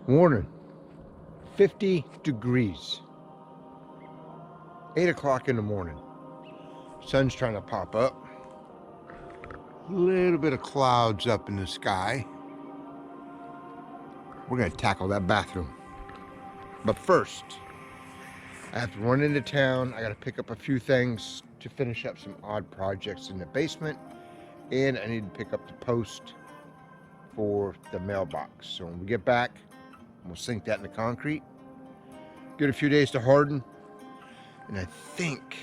Warning, 50 degrees. 8 o'clock in the morning. Sun's trying to pop up. A little bit of clouds up in the sky. We're gonna tackle that bathroom. But first, I have to run into town. I gotta pick up a few things to finish up some odd projects in the basement. And I need to pick up the post for the mailbox. So when we get back, we'll sink that in the concrete. Get a few days to harden. And I think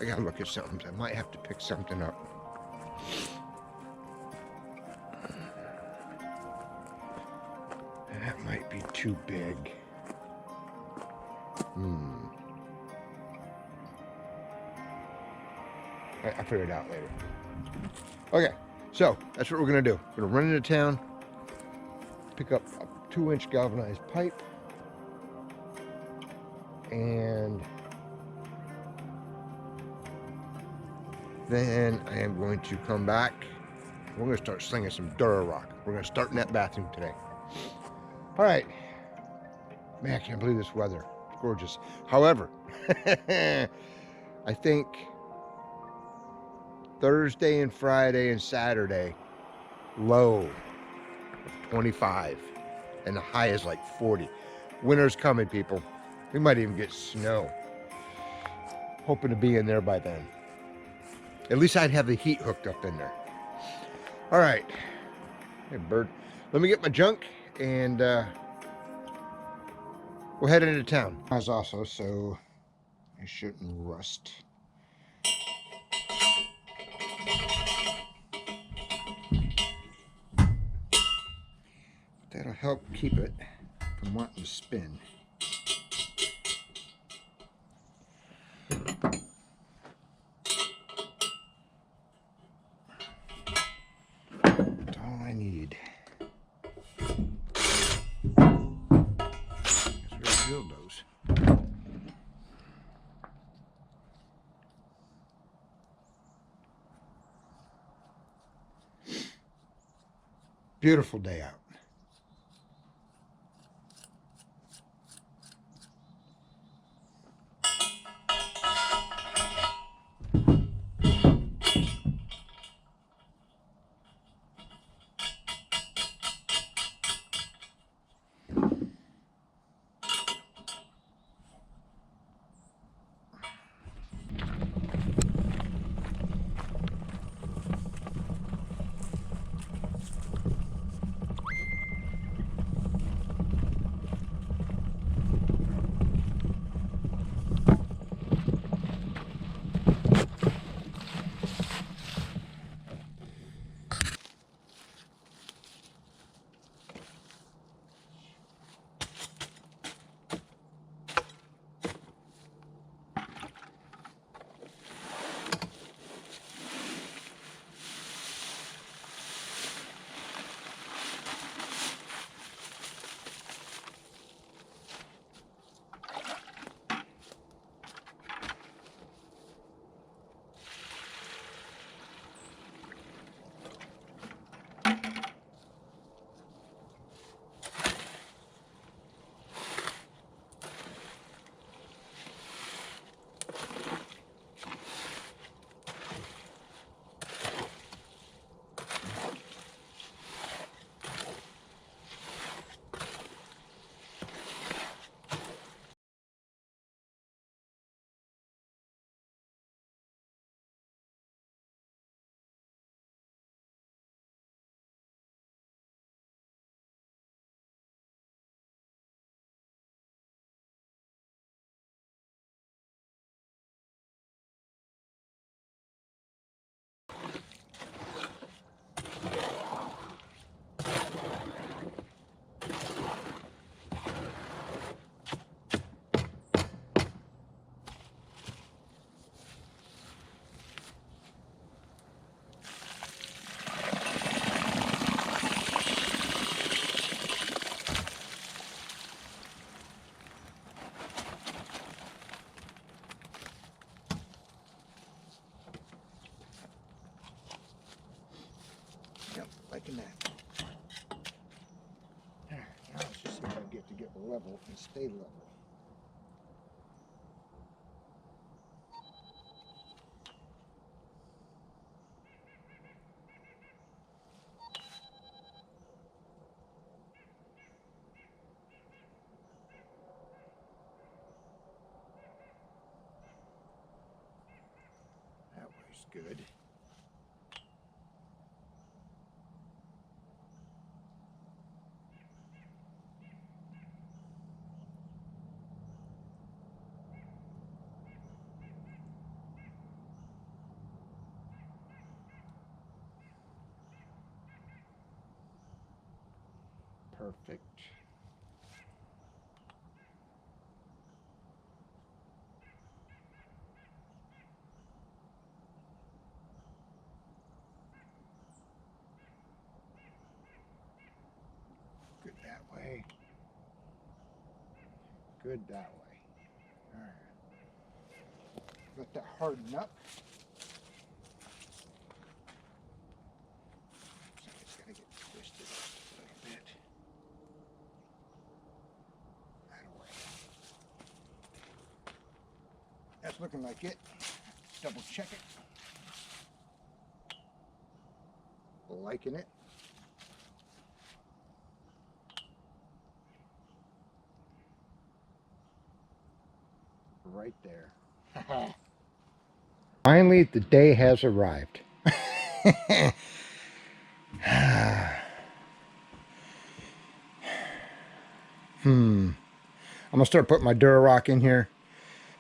I gotta look at something. I might have to pick something up. That might be too big. I'll figure it out later. Okay, so that's what we're gonna do. We're gonna run into town, pick up a 2-inch galvanized pipe, and then I am going to come back. We're gonna start slinging some Durarock. We're gonna start in that bathroom today. All right. Man, I can't believe this weather. It's gorgeous. However, I think Thursday and Friday and Saturday, low of 25, and the high is like 40. Winter's coming, people. We might even get snow. Hoping to be in there by then. At least I'd have the heat hooked up in there. All right. Hey, bird. Let me get my junk and we'll head into town. As also, so I shouldn't rust. That'll help keep it from wanting to spin. That's all I need. That's where the dildos. Beautiful day out. Yep, liking that. There, now let's just see if I level and stay level. That way's good. Perfect. Good that way. Good that way. All right. Let that harden up. So it's got to get twisted a little bit. That way. That's looking like it. Double check it. Liking it. Right there. Finally, the day has arrived. I'm gonna start putting my Durarock in here,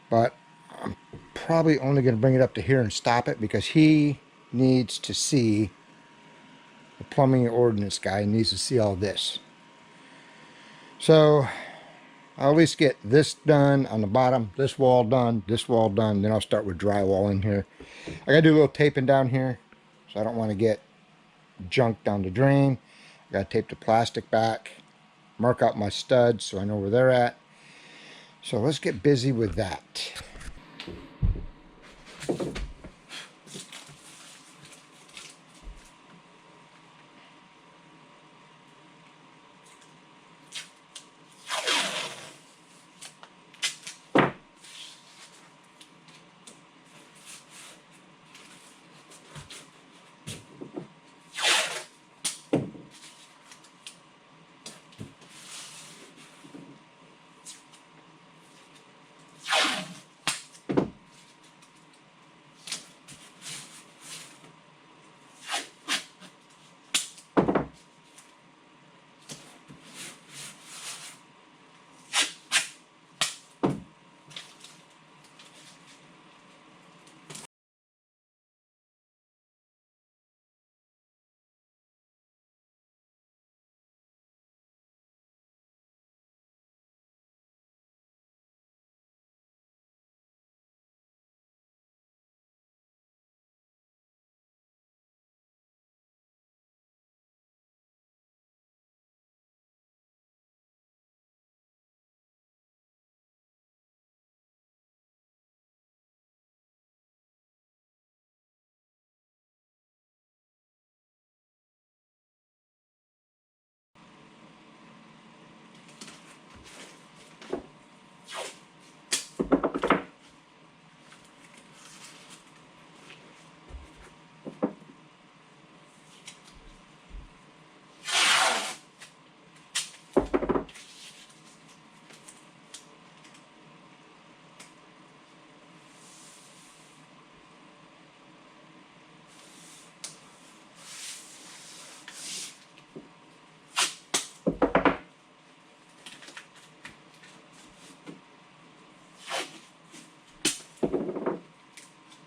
but I'm probably only gonna bring it up to here and stop it because he needs to see, the plumbing ordinance guy needs to see all this. So I'll at least get this done on the bottom, this wall done, then I'll start with drywall in here. I gotta do a little taping down here, so I don't want to get junk down the drain. I gotta tape the plastic back, mark out my studs so I know where they're at. So let's get busy with that.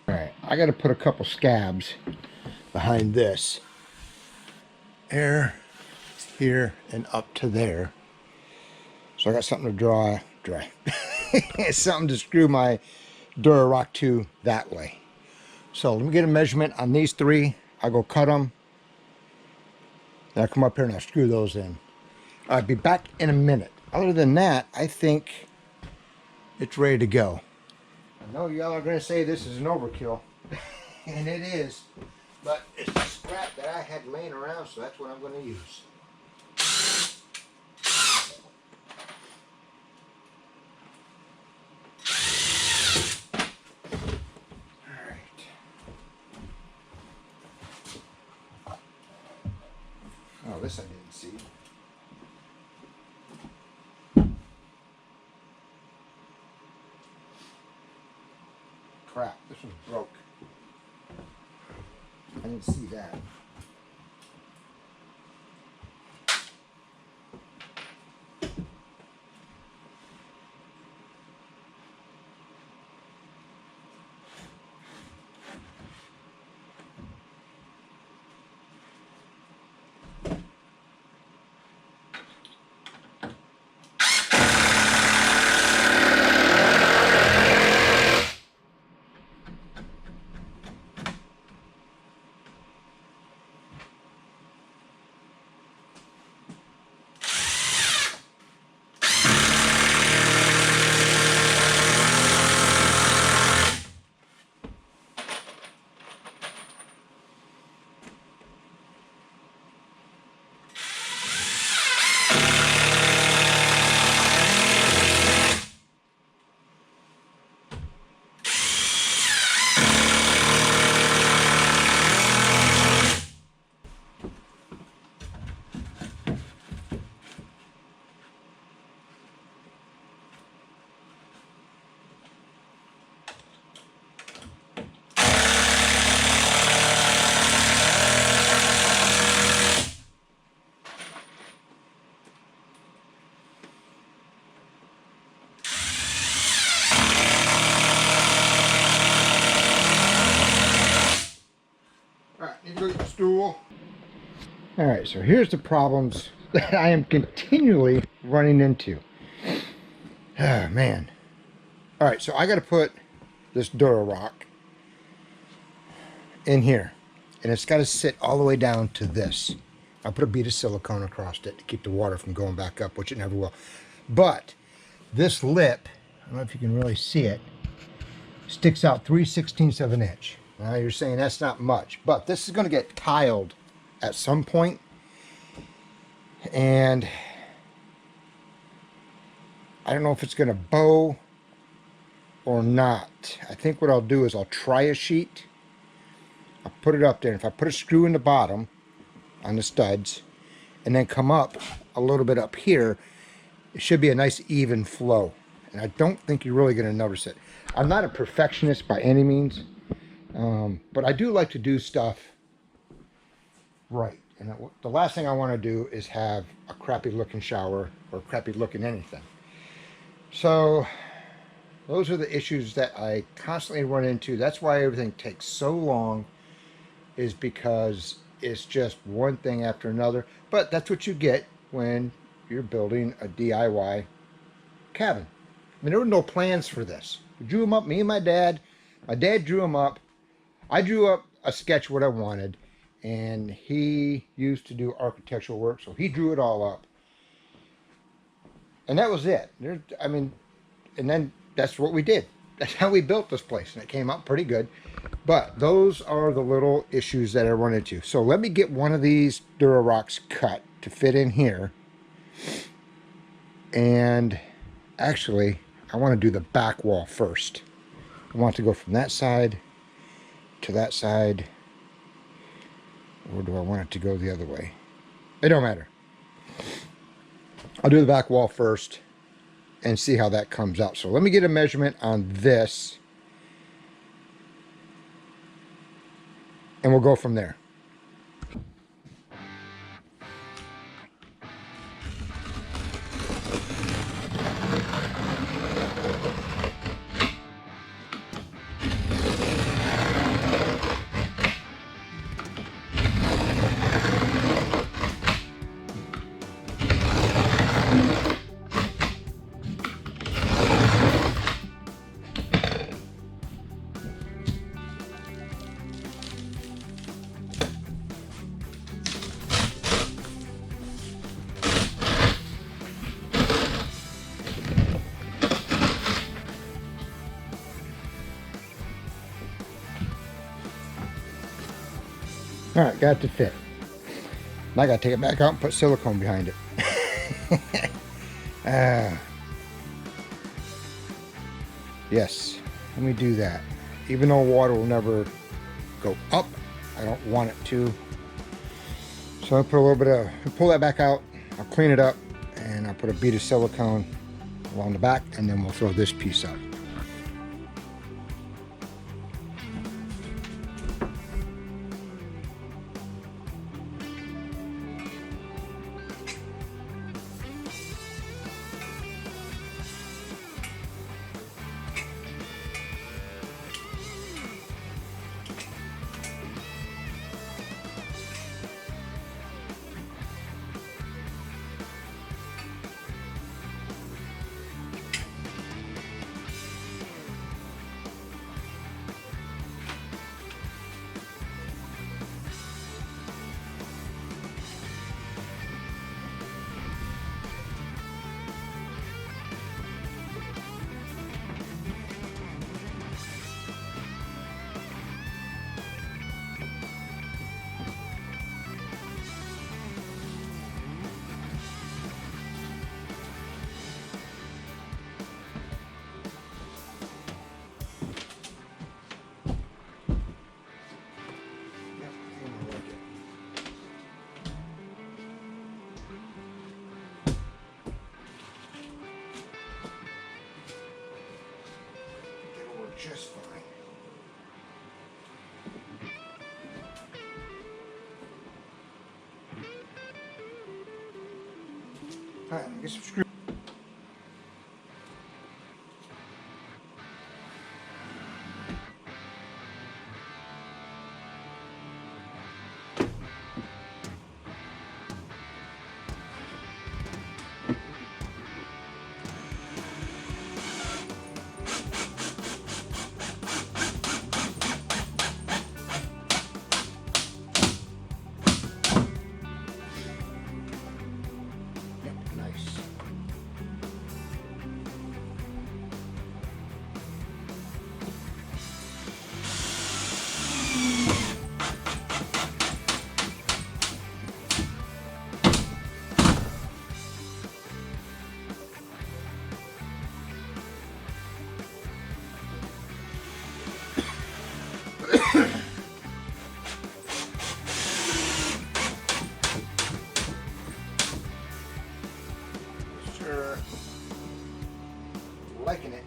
Alright, I gotta put a couple scabs behind this. There, here, and up to there. So I got something to draw. Something to screw my Durarock to that way. So let me get a measurement on these three. I'll go cut them. Then I'll come up here and I'll screw those in. I'll be back in a minute. Other than that, I think it's ready to go. I know y'all are going to say this is an overkill. And it is. But it's the scrap that I had laying around, so that's what I'm going to use. crap, this one's broke. I didn't see that. Stool. All right, so here's the problems that I am continually running into. Oh man. All right, so I got to put this Durarock in here, and it's got to sit all the way down to this. I'll put a bead of silicone across it to keep the water from going back up, which it never will. But this lip, I don't know if you can really see it, sticks out 3/16 of an inch. Now you're saying that's not much, but this is going to get tiled at some point, and I don't know if it's going to bow or not. I think what I'll do is I'll try a sheet. I'll put it up there, and if I put a screw in the bottom on the studs and then come up a little bit up here, it should be a nice even flow, and I don't think you're really going to notice it. I'm not a perfectionist by any means, but I do like to do stuff right. And the last thing I want to do is have a crappy looking shower or crappy looking anything. So those are the issues that I constantly run into. That's why everything takes so long, is because it's just one thing after another. But that's what you get when you're building a DIY cabin. I mean, there were no plans for this. We drew them up, me and my dad. My dad drew them up. I drew up a sketch what I wanted, and he used to do architectural work, so he drew it all up. And that was it. I mean, and then that's what we did. That's how we built this place, and it came out pretty good. But those are the little issues that I run into. So let me get one of these Durarocks cut to fit in here. And actually, I want to do the back wall first. I want to go from that side to that side. Or do I want it to go the other way? It don't matter. I'll do the back wall first and see how that comes out. So let me get a measurement on this, and we'll go from there. All right, got it to fit. Now I got to take it back out and put silicone behind it. Yes, let me do that. Even though water will never go up, I don't want it to. So I'll put a little bit of, pull that back out, I'll clean it up, and I'll put a bead of silicone along the back, and then we'll throw this piece up. Alright, get some screws. Nice. Sure. Liking it.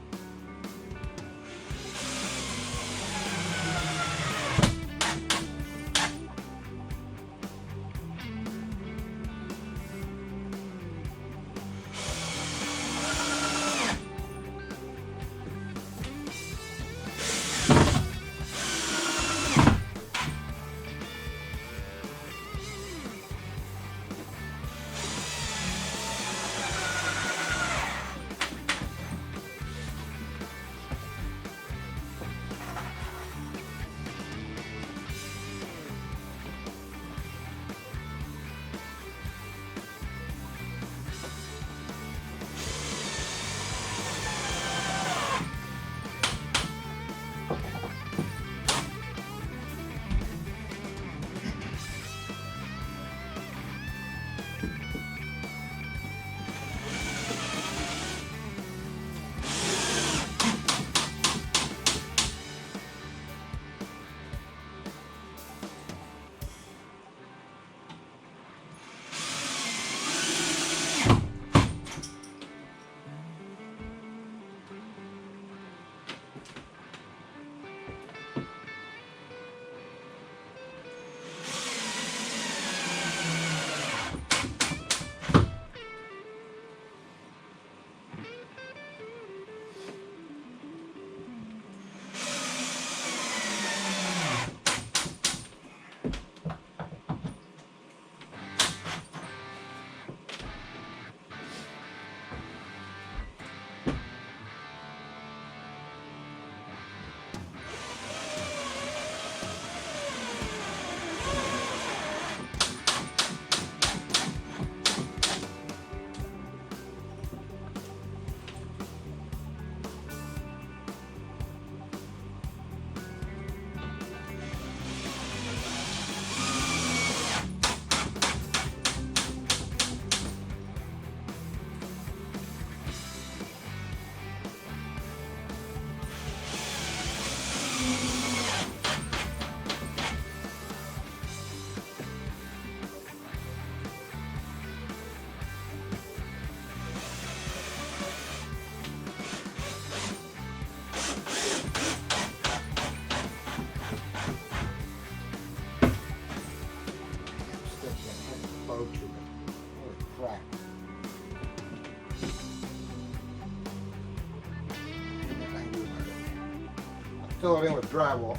Fill it in with drywall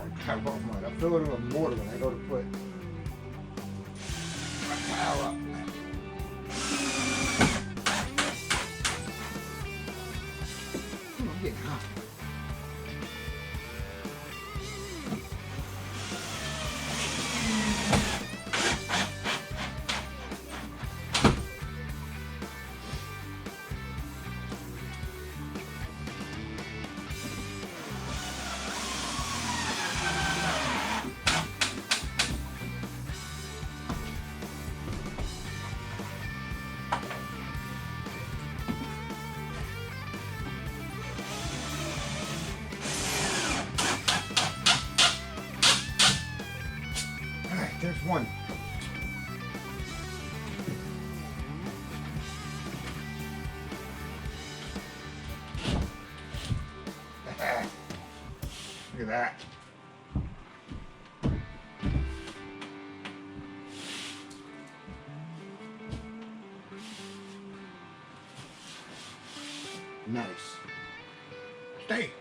mud. I fill it in with mortar when I go to put my tile up. I'm getting hot. There's one. Look at that. Nice. Stay.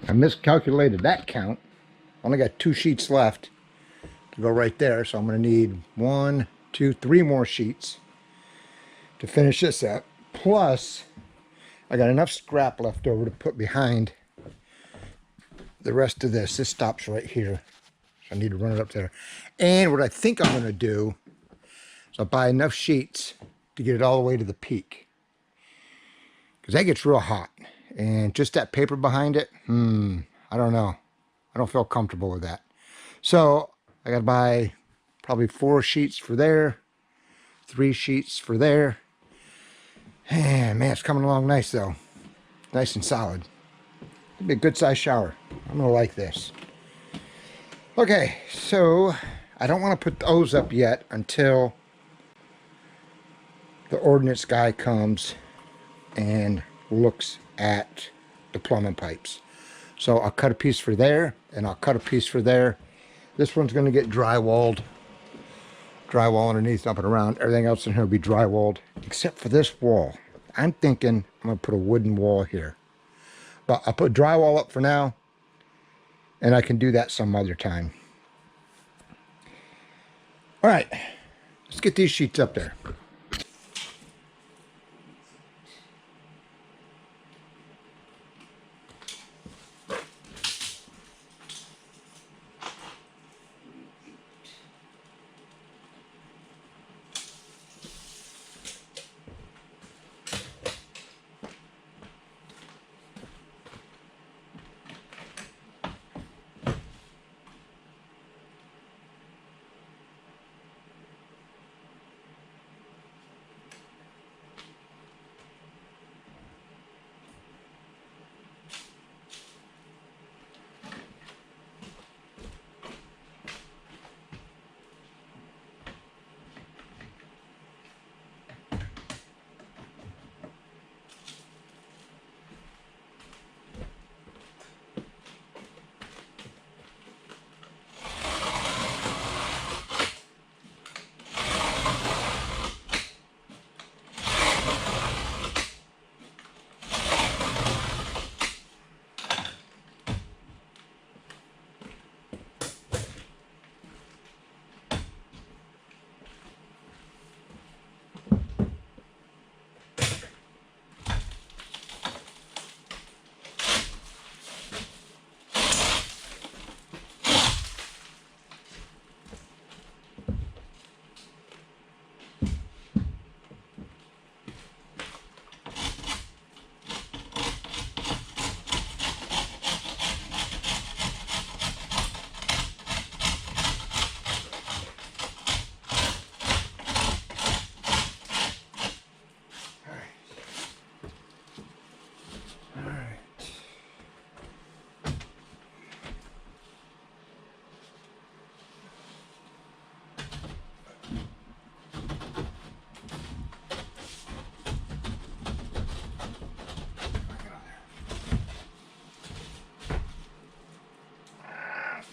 I miscalculated that count. Only got 2 sheets left to go right there, so I'm going to need 1, 2, 3 more sheets to finish this up. Plus, I got enough scrap left over to put behind the rest of this. This stops right here, so I need to run it up there. And what I think I'm going to do is I'll buy enough sheets to get it all the way to the peak, because that gets real hot. And just that paper behind it, I don't know. I don't feel comfortable with that. So I got to buy probably 4 sheets for there, 3 sheets for there. And man, it's coming along nice though. Nice and solid. It'll be a good sized shower. I'm going to like this. Okay, so I don't want to put those up yet until the ordnance guy comes and looks at the plumbing pipes. So I'll cut a piece for there, and I'll cut a piece for there. This one's going to get drywall underneath, up and around. Everything else in here will be drywalled, except for this wall. I'm thinking I'm going to put a wooden wall here. But I'll put drywall up for now, and I can do that some other time. All right, let's get these sheets up there.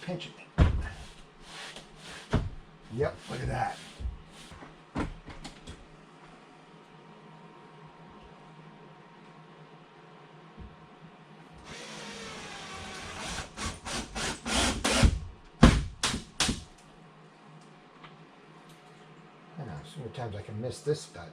pinching. Yep, look at that. I know, so many times I can miss this stud.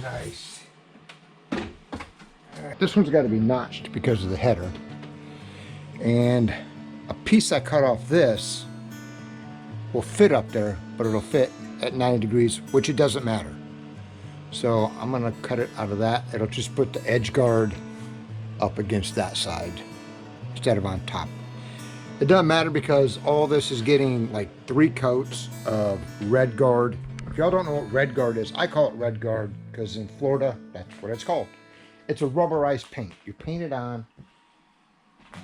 Nice. Right. This one's got to be notched because of the header. And a piece I cut off this will fit up there, but it'll fit at 90 degrees, which it doesn't matter. So I'm going to cut it out of that. It'll just put the edge guard up against that side instead of on top. It doesn't matter because all this is getting like 3 coats of red guard. If y'all don't know what red guard is, I call it red guard because in Florida, that's what it's called. It's a rubberized paint. You paint it on, I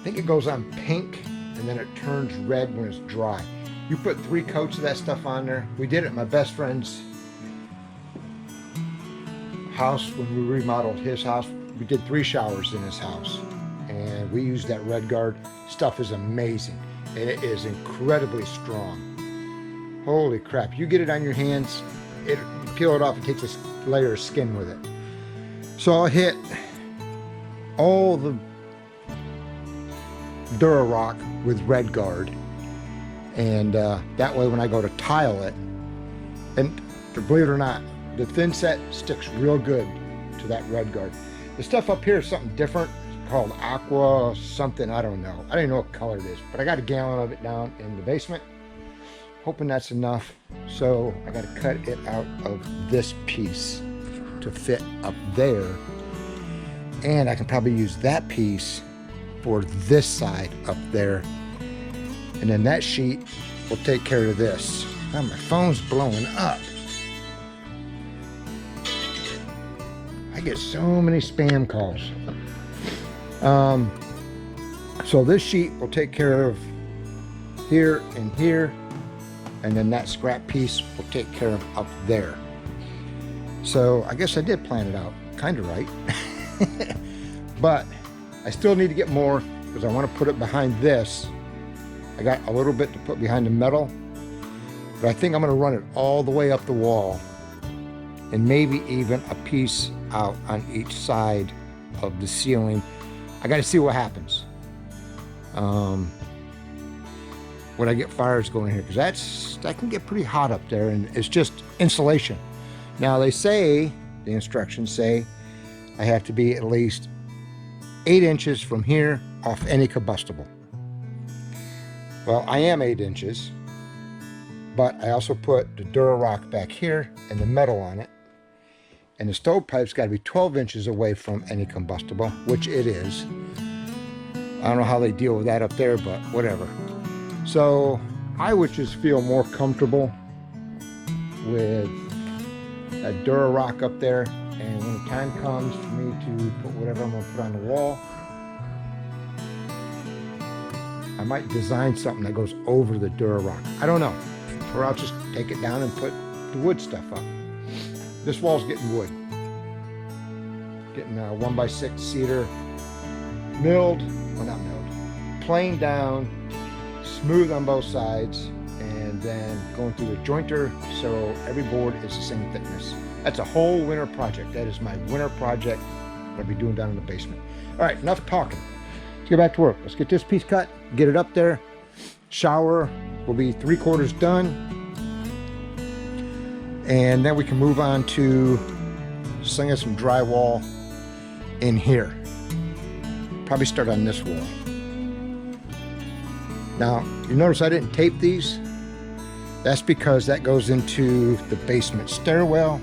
think it goes on pink, and then it turns red when it's dry. You put 3 coats of that stuff on there. We did it at my best friend's house when we remodeled his house. We did 3 showers in his house, and we used that red guard. Stuff is amazing, and it is incredibly strong. Holy crap, you get it on your hands, you peel it off, it takes a layer of skin with it. So I'll hit all the Durarock with red guard, and that way when I go to tile it, and believe it or not, the thin set sticks real good to that red guard. The stuff up here is something different. It's called aqua something, I don't know. I don't even know what color it is, but I got a gallon of it down in the basement. Hoping that's enough. So I got to cut it out of this piece to fit up there. And I can probably use that piece for this side up there. And then that sheet will take care of this. Oh, my phone's blowing up. I get so many spam calls. So this sheet will take care of here and here. And then that scrap piece will take care of up there. So I guess I did plan it out kind of right. But I still need to get more because I want to put it behind this. I got a little bit to put behind the metal, but I think I'm going to run it all the way up the wall and maybe even a piece out on each side of the ceiling. I got to see what happens. When I get fires going here, because that can get pretty hot up there, and it's just insulation. Now they say, the instructions say, I have to be at least 8 inches from here off any combustible. Well, I am 8 inches, but I also put the Durarock back here and the metal on it, and the stovepipe's got to be 12 inches away from any combustible, which it is. I don't know how they deal with that up there, but whatever. So I would just feel more comfortable with a Durarock up there, and when the time comes for me to put whatever I'm going to put on the wall, I might design something that goes over the Durarock. I don't know. Or I'll just take it down and put the wood stuff up. This wall's getting wood. Getting a 1x6 cedar, milled, well not milled, planed down, smooth on both sides, and then going through the jointer so every board is the same thickness. That's a whole winter project. That is my winter project that I'll be doing down in the basement. All right, enough talking. Let's get back to work. Let's get this piece cut, get it up there. Shower will be 3/4 done. And then we can move on to slinging some drywall in here. Probably start on this wall. Now, you notice I didn't tape these. That's because that goes into the basement stairwell.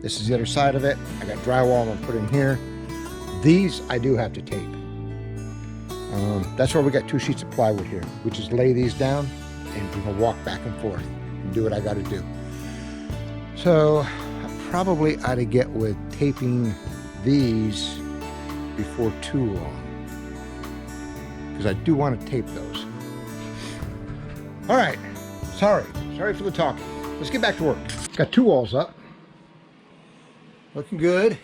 This is the other side of it. I got drywall I'm gonna put in here. These I do have to tape. That's why we got 2 sheets of plywood here. We just lay these down and we're gonna walk back and forth and do what I gotta do. So I probably ought to get with taping these before too long, because I do want to tape those. All right, sorry for the talking. Let's get back to work. Got 2 walls up, looking good.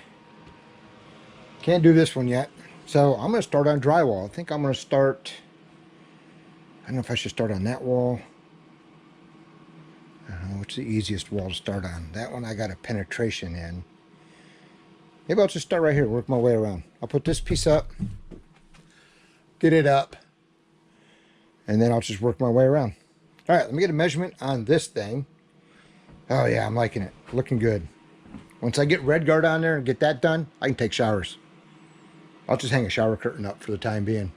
Can't do this one yet, so I'm going to start on drywall. I think I'm going to start, I don't know if I should start on that wall. What's the easiest wall to start on? That one I got a penetration in. Maybe I'll just start right here, work my way around. I'll put this piece up, get it up, and then I'll just work my way around. All right, let me get a measurement on this thing. Oh yeah, I'm liking it, looking good. Once I get red guard on there and get that done, I can take showers. I'll just hang a shower curtain up for the time being.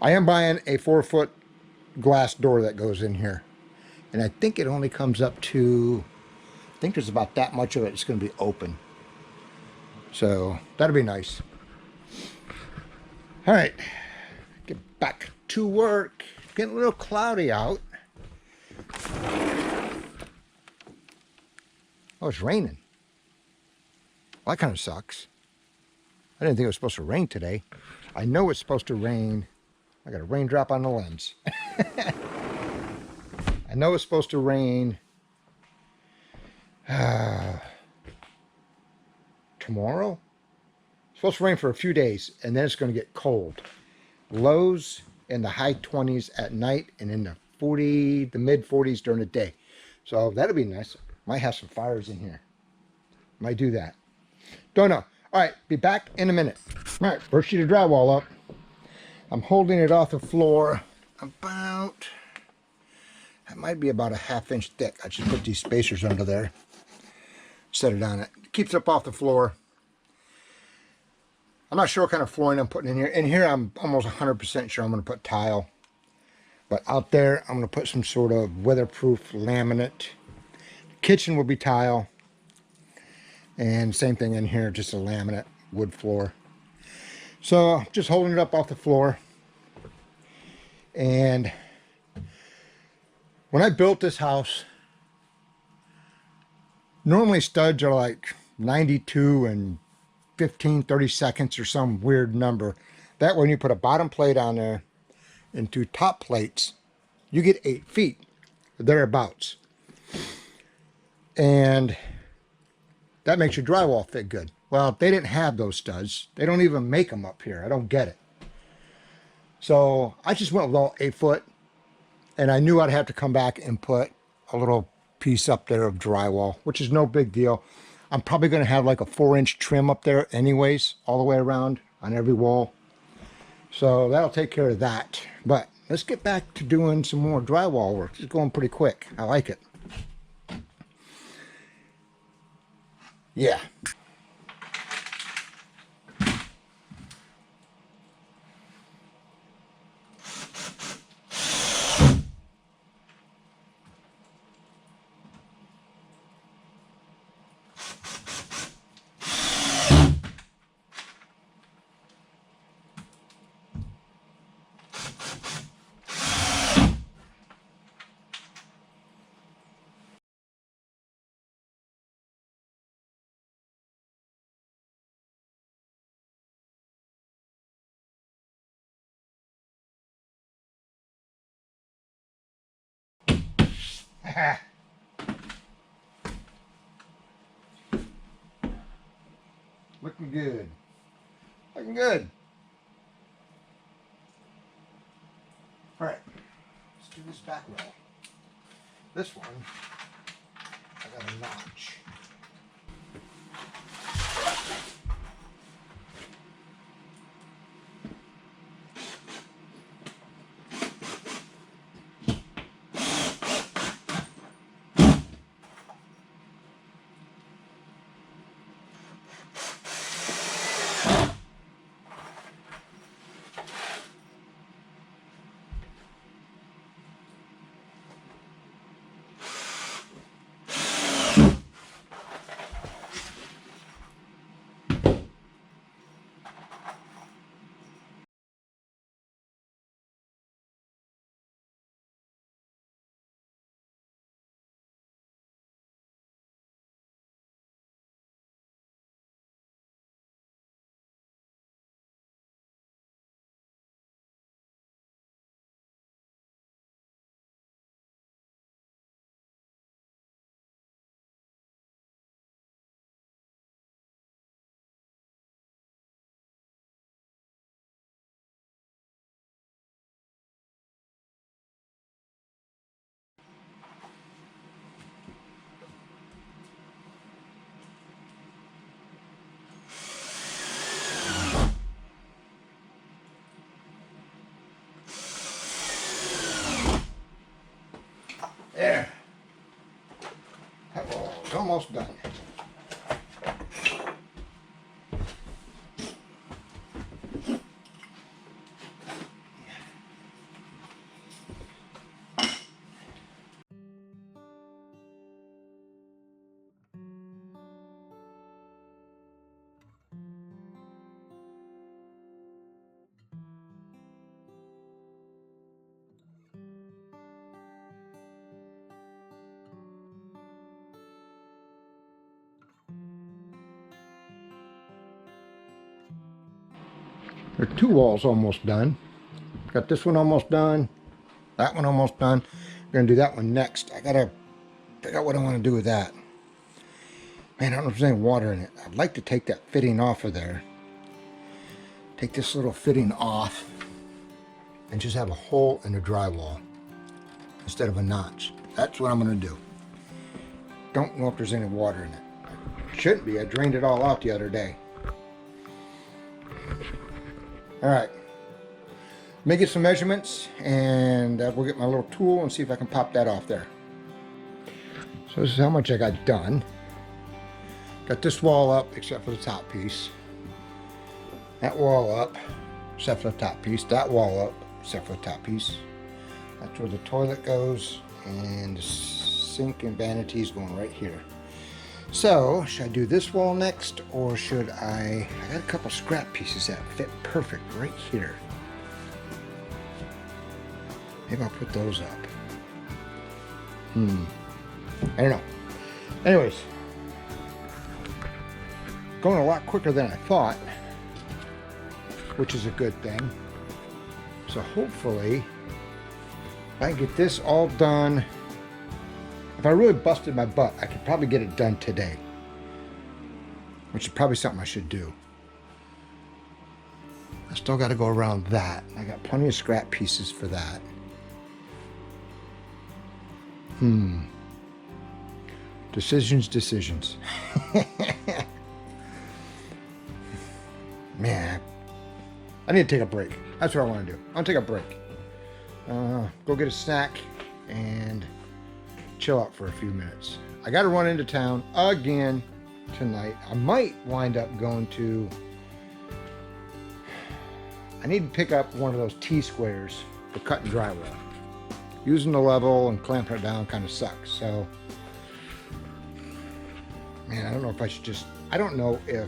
I am buying a 4-foot glass door that goes in here. And I think it only comes up to, I think there's about that much of it. It's going to be open. So that'll be nice. All right, get back to work. Getting a little cloudy out. Oh, it's raining. Well, that kind of sucks. I didn't think it was supposed to rain today. I know it's supposed to rain. I got a raindrop on the lens. I know it's supposed to rain tomorrow. It's supposed to rain for a few days, and then it's going to get cold. Lows in the high 20s at night and in the mid 40s during the day. So that'll be nice. Might have some fires in here. Might do that. Don't know. All right, be back in a minute. All right, first sheet of drywall up. I'm holding it off the floor about, it might be about a 1/2 inch thick. I just put these spacers under there, set it on it. Keeps it up off the floor. I'm not sure what kind of flooring I'm putting in here. In here, I'm almost 100% sure I'm going to put tile. But out there, I'm going to put some sort of weatherproof laminate. Kitchen will be tile. And same thing in here, just a laminate wood floor. So just holding it up off the floor. And when I built this house, normally studs are like 92 and 30 seconds or some weird number. That way when you put a bottom plate on there and 2 top plates, you get 8 feet, thereabouts. And that makes your drywall fit good. Well, they didn't have those studs. They don't even make them up here. I don't get it. So I just went with all 8 foot, and I knew I'd have to come back and put a little piece up there of drywall, which is no big deal. I'm probably going to have like a 4-inch trim up there anyways, all the way around on every wall. So that'll take care of that. But let's get back to doing some more drywall work. It's going pretty quick. I like it. Yeah. Looking good. Looking good. All right, let's do this back wall. This one, I got a notch. almost done. There are 2 walls almost done. Got this one almost done. That one almost done. I'm gonna do that one next. I gotta figure out what I want to do with that. Man, I don't know if there's any water in it. I'd like to take that fitting off of there. Take this little fitting off and just have a hole in the drywall instead of a notch. That's what I'm gonna do. Don't know if there's any water in it. Shouldn't be. I drained it all out the other day. All right, let me get some measurements and we'll get my little tool and see if I can pop that off there. So this is how much I got done. Got this wall up except for the top piece. That wall up except for the top piece. That wall up except for the top piece. That's where the toilet goes, and the sink and vanities going right here. So, should I do this wall next, or should I got a couple scrap pieces that fit perfect right here. Maybe I'll put those up. I don't know. Anyways, going a lot quicker than I thought, which is a good thing. So hopefully, if I can get this all done. If I really busted my butt, I could probably get it done today, which is probably something I should do. I still got to go around that. I got plenty of scrap pieces for that. Decisions. Man, I need to take a break. That's what I want to do. I'll take a break. Go get a snack and chill out for a few minutes. I got to run into town again tonight. I might wind up going to, I need to pick up one of those T-squares for cutting drywall. Using the level and clamping it down kind of sucks. So, man, I don't know if I should just, I don't know if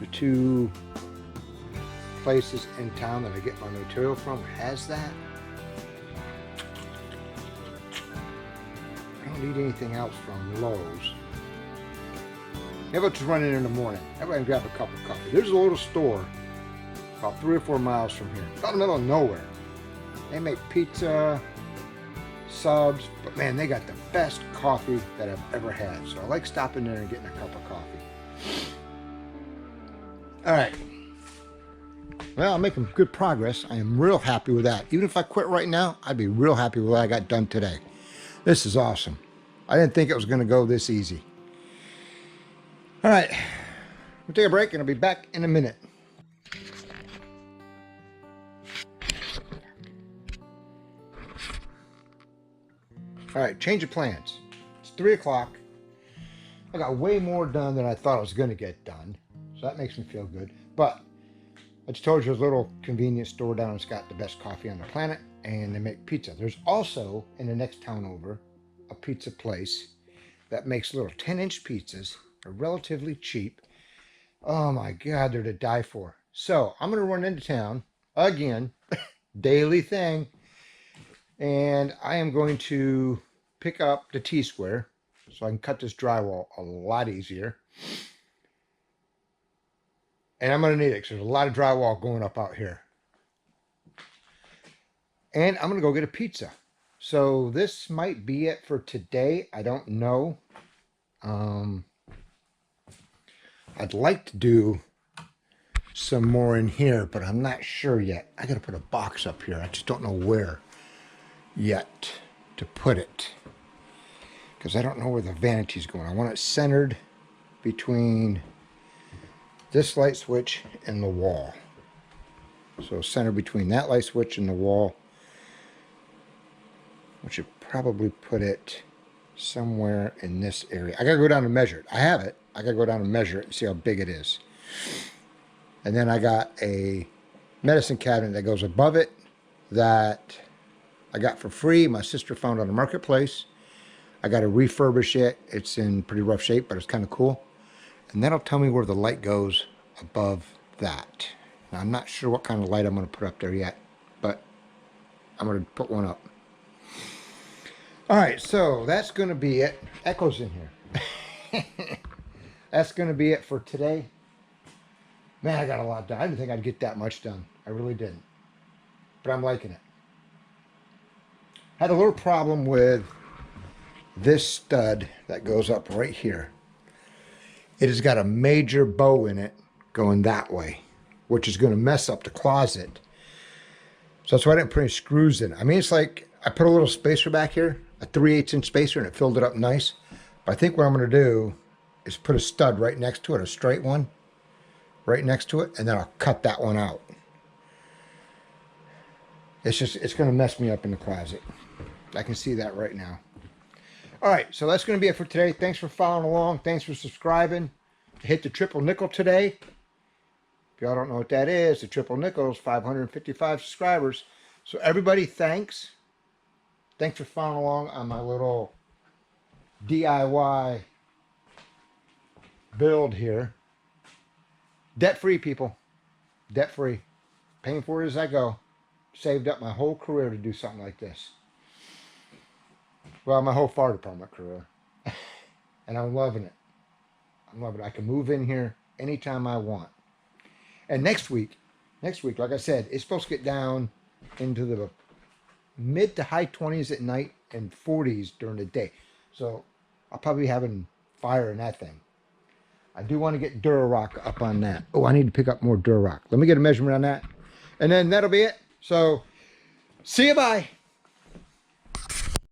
the 2 places in town that I get my material from has that. I don't need anything else from Lowe's. Maybe I'll just run in the morning. Maybe I can grab a cup of coffee. There's a little store about 3 or 4 miles from here. It's out in the middle of nowhere. They make pizza, subs, but man, they got the best coffee that I've ever had. So I like stopping there and getting a cup of coffee. All right. Well, I'm making good progress. I am real happy with that. Even if I quit right now, I'd be real happy with what I got done today. This is awesome. I didn't think it was going to go this easy. All right, we'll take a break and I'll be back in a minute. All right, change of plans. It's 3 o'clock. I got way more done than I thought I was going to get done. So that makes me feel good. But I just told you there's a little convenience store down in Scott, the best coffee on the planet, and they make pizza. There's also, in the next town over, a pizza place that makes little 10-inch pizzas. They're relatively cheap. Oh my God, they're to die for. So I'm going to run into town again, daily thing, and I am going to pick up the T-square so I can cut this drywall a lot easier. And I'm going to need it because there's a lot of drywall going up out here. And I'm going to go get a pizza. So this might be it for today. I don't know. I'd like to do some more in here, but I'm not sure yet. I got to put a box up here. I just don't know where yet to put it, because I don't know where the vanity's going. I want it centered between this light switch and the wall. So center between that light switch and the wall. I should probably put it somewhere in this area. I gotta go down and measure it. I have it. I gotta go down and measure it and see how big it is. And then I got a medicine cabinet that goes above it that I got for free. My sister found on the marketplace. I got to refurbish it. It's in pretty rough shape, but it's kind of cool. And that'll tell me where the light goes above that. Now, I'm not sure what kind of light I'm going to put up there yet, but I'm going to put one up. All right, so that's going to be it. Echo's in here. That's going to be it for today. Man, I got a lot done. I didn't think I'd get that much done. I really didn't. But I'm liking it. Had a little problem with this stud that goes up right here. It has got a major bow in it going that way, which is going to mess up the closet. So that's why I didn't put any screws in. I mean, it's like I put a little spacer back here, a 3/8 inch spacer, and it filled it up nice. But I think what I'm going to do is put a stud right next to it, a straight one, right next to it, and then I'll cut that one out. It's going to mess me up in the closet. I can see that right now. All right, so that's going to be it for today. Thanks for following along. Thanks for subscribing. Hit the triple nickel today. If y'all don't know what that is, the triple nickel is 555 subscribers. So everybody, thanks. Thanks for following along on my little DIY build here. Debt-free, people. Debt-free. Paying for it as I go. Saved up my whole career to do something like this. Well, my whole fire department career. And I'm loving it. I'm loving it. I can move in here anytime I want. And next week, like I said, it's supposed to get down into the mid to high 20s at night and 40s during the day. So I'll probably be having fire in that thing. I do want to get Durarock up on that. Oh, I need to pick up more Durarock. Let me get a measurement on that. And then that'll be it. So, see you, bye.